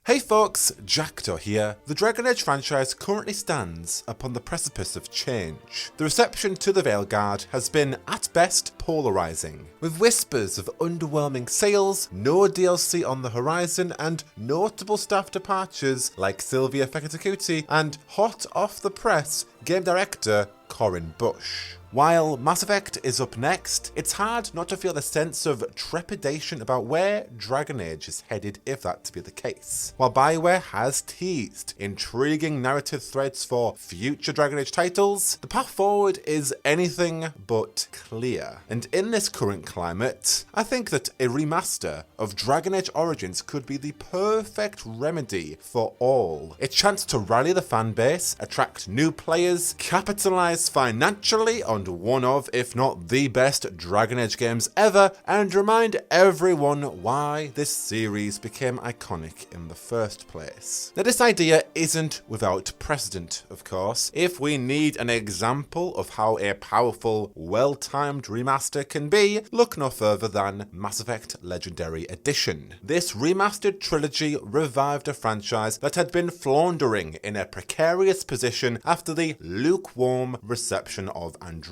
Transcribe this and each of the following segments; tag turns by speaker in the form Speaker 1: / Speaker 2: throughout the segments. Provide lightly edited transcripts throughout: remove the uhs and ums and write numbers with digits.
Speaker 1: Hey folks, Jackdaw here. The Dragon Age franchise currently stands upon the precipice of change. The reception to the Veilguard has been, at best, polarising, with whispers of underwhelming sales, no DLC on the horizon, and notable staff departures like Sylvia Fekitakuti and hot off the press game director Corinne Bush. While Mass Effect is up next, it's hard not to feel the sense of trepidation about where Dragon Age is headed if that to be the case. While BioWare has teased intriguing narrative threads for future Dragon Age titles, the path forward is anything but clear. And in this current climate, I think that a remaster of Dragon Age Origins could be the perfect remedy for all. A chance to rally the fanbase, attract new players, capitalise financially on one of, if not the best Dragon Age games ever, and remind everyone why this series became iconic in the first place. Now, this idea isn't without precedent, of course. If we need an example of how a powerful, well-timed remaster can be, look no further than Mass Effect Legendary Edition. This remastered trilogy revived a franchise that had been floundering in a precarious position after the lukewarm reception of Andromeda.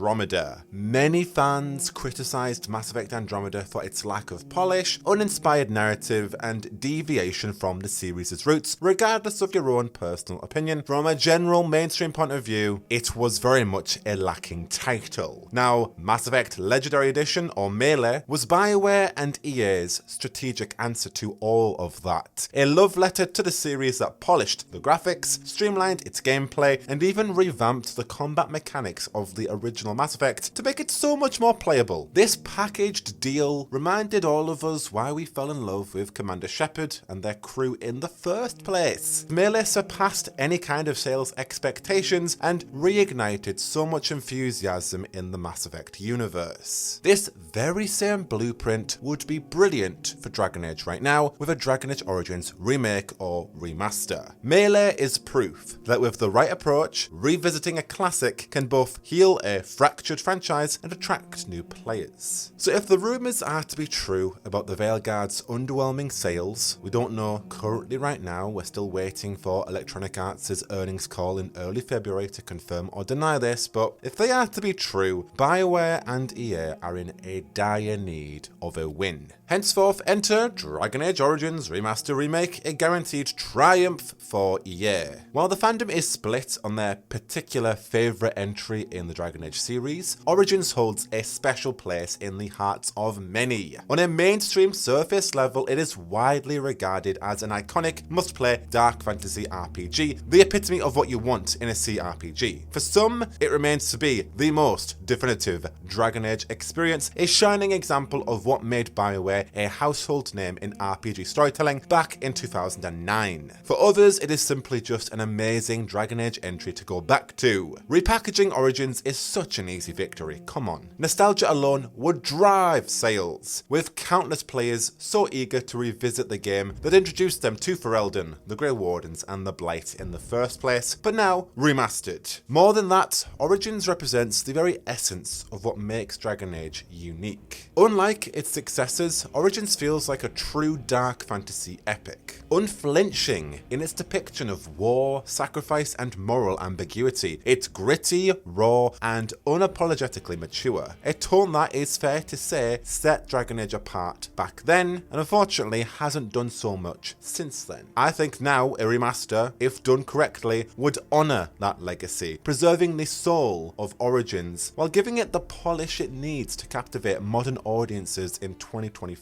Speaker 1: Many fans criticised Mass Effect Andromeda for its lack of polish, uninspired narrative, and deviation from the series' roots, regardless of your own personal opinion. From a general mainstream point of view, it was very much a lacking title. Now, Mass Effect Legendary Edition, or Melee, was BioWare and EA's strategic answer to all of that. A love letter to the series that polished the graphics, streamlined its gameplay, and even revamped the combat mechanics of the original Mass Effect to make it so much more playable. This packaged deal reminded all of us why we fell in love with Commander Shepard and their crew in the first place. Melee surpassed any kind of sales expectations and reignited so much enthusiasm in the Mass Effect universe. This very same blueprint would be brilliant for Dragon Age right now with a Dragon Age Origins remake or remaster. Melee is proof that with the right approach, revisiting a classic can both heal a fractured franchise and attract new players. So if the rumours are to be true about the Veilguard's underwhelming sales, we don't know currently right now, we're still waiting for Electronic Arts' earnings call in early February to confirm or deny this, but if they are to be true, BioWare and EA are in a dire need of a win. Henceforth, enter Dragon Age Origins Remaster Remake, a guaranteed triumph for EA. While the fandom is split on their particular favourite entry in the Dragon Age series, Origins holds a special place in the hearts of many. On a mainstream surface level, it is widely regarded as an iconic, must-play dark fantasy RPG, the epitome of what you want in a CRPG. For some, it remains to be the most definitive Dragon Age experience, a shining example of what made BioWare a household name in RPG storytelling back in 2009. For others, it is simply just an amazing Dragon Age entry to go back to. Repackaging Origins is such an easy victory, come on. Nostalgia alone would drive sales, with countless players so eager to revisit the game that introduced them to Ferelden, the Grey Wardens, and the Blight in the first place, but now remastered. More than that, Origins represents the very essence of what makes Dragon Age unique. Unlike its successors, Origins feels like a true dark fantasy epic, unflinching in its depiction of war, sacrifice, and moral ambiguity. It's gritty, raw, and unapologetically mature, a tone that is fair to say set Dragon Age apart back then, and unfortunately hasn't done so much since then. I think now a remaster, if done correctly, would honour that legacy, preserving the soul of Origins while giving it the polish it needs to captivate modern audiences in 2025.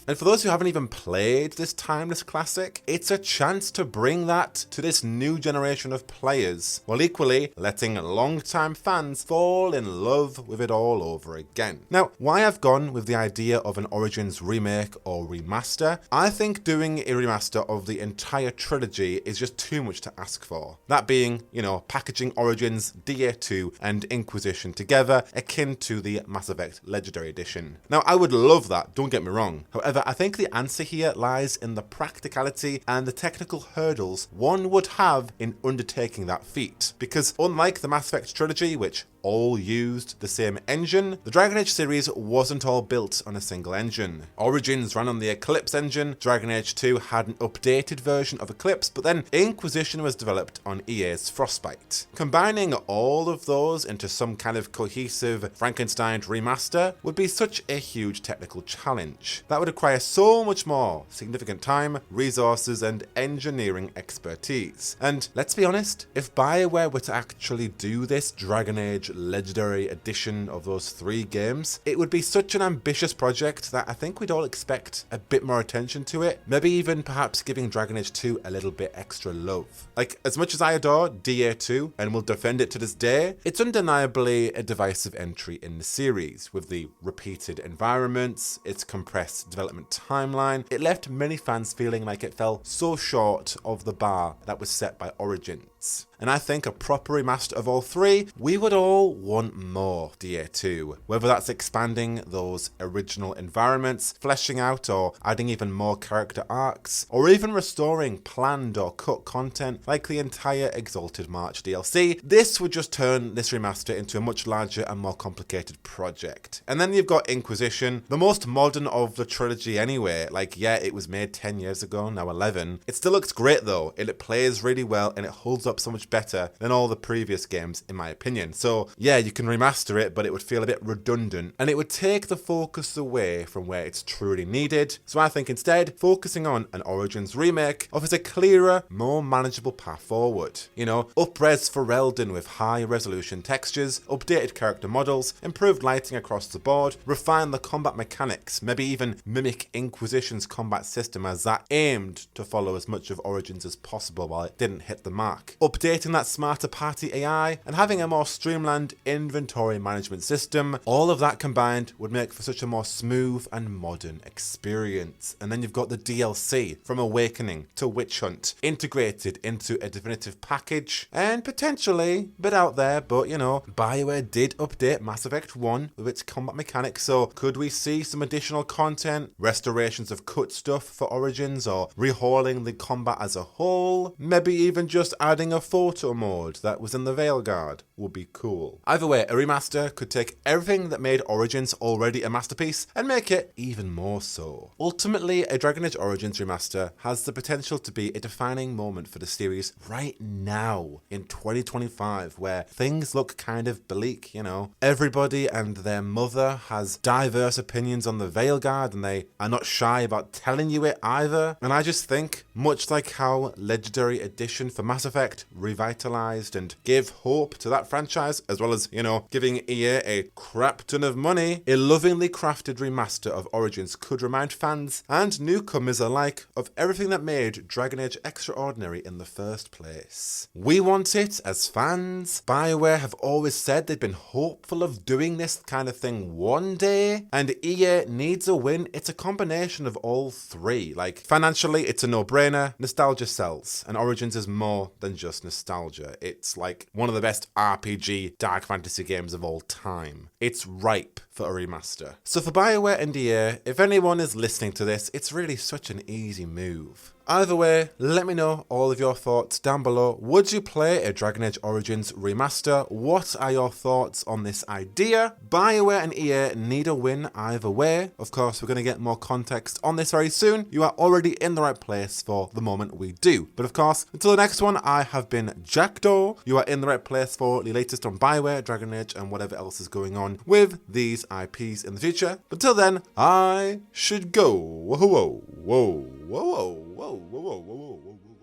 Speaker 1: And for those who haven't even played this timeless classic, it's a chance to bring that to this new generation of players, while equally letting long-time fans fall in love with it all over again. Now, why I've gone with the idea of an Origins remake or remaster, I think doing a remaster of the entire trilogy is just too much to ask for. That being, packaging Origins, DA2 and Inquisition together, akin to the Mass Effect Legendary Edition. Now, I would love that, don't get me wrong. However, I think the answer here lies in the practicality and the technical hurdles one would have in undertaking that feat. Because unlike the Mass Effect trilogy, which all used the same engine, the Dragon Age series wasn't all built on a single engine. Origins ran on the Eclipse engine, Dragon Age 2 had an updated version of Eclipse, but then Inquisition was developed on EA's Frostbite. Combining all of those into some kind of cohesive Frankenstein remaster would be such a huge technical challenge. That would require so much more significant time, resources, and engineering expertise. And let's be honest, if BioWare were to actually do this Dragon Age Legendary Edition of those 3 games, it would be such an ambitious project that I think we'd all expect a bit more attention to it, maybe even perhaps giving Dragon Age 2 a little bit extra love. Like, as much as I adore DA2 and will defend it to this day, it's undeniably a divisive entry in the series. With the repeated environments, its compressed development timeline, it left many fans feeling like it fell so short of the bar that was set by Origins. And I think a proper remaster of all 3, we would all want more DA2. Whether that's expanding those original environments, fleshing out or adding even more character arcs, or even restoring planned or cut content like the entire Exalted March DLC, this would just turn this remaster into a much larger and more complicated project. And then you've got Inquisition, the most modern of the trilogy anyway. Like, yeah, it was made 10 years ago, now 11. It still looks great though, it plays really well and it holds up so much better than all the previous games in my opinion. So yeah, you can remaster it, but it would feel a bit redundant and it would take the focus away from where it's truly needed. So I think instead, focusing on an Origins remake offers a clearer, more manageable path forward. You know, up-res Ferelden with high resolution textures, updated character models, improved lighting across the board, refine the combat mechanics, maybe even mimic Inquisition's combat system as that aimed to follow as much of Origins as possible while it didn't hit the mark. Updating that smarter party AI and having a more streamlined inventory management system, all of that combined would make for such a more smooth and modern experience. And then you've got the DLC from Awakening to Witch Hunt integrated into a definitive package and potentially a bit out there, but you know, BioWare did update Mass Effect 1 with its combat mechanics, so could we see some additional content, restorations of cut stuff for Origins, or rehauling the combat as a whole? Maybe even just adding a photo mode that was in the Veilguard would be cool. Either way, a remaster could take everything that made Origins already a masterpiece and make it even more so. Ultimately, a Dragon Age Origins remaster has the potential to be a defining moment for the series right now in 2025, where things look kind of bleak, you know. Everybody and their mother has diverse opinions on the Veilguard and they are not shy about telling you it either. And I just think, much like how Legendary Edition for Mass Effect revitalized and gave hope to that franchise, as well as, you know, giving EA a crap ton of money, a lovingly crafted remaster of Origins could remind fans and newcomers alike of everything that made Dragon Age extraordinary in the first place. We want it as fans. BioWare have always said they've been hopeful of doing this kind of thing one day, and EA needs a win. It's a combination of all 3. Like, financially, it's a no-brainer. Nostalgia sells, and Origins is more than just nostalgia. It's like one of the best RPG dark fantasy games of all time. It's ripe for a remaster. So for BioWare and EA, if anyone is listening to this, it's really such an easy move. Either way, let me know all of your thoughts down below. Would you play a Dragon Age Origins remaster? What are your thoughts on this idea? BioWare and EA need a win either way. Of course, we're going to get more context on this very soon. You are already in the right place for the moment we do. But of course, until the next one, I have been Jackdaw. You are in the right place for the latest on BioWare, Dragon Age, and whatever else is going on with these IPs in the future. But until then, I should go. Whoa, whoa, whoa, whoa, whoa, whoa, whoa, whoa, whoa, whoa, whoa.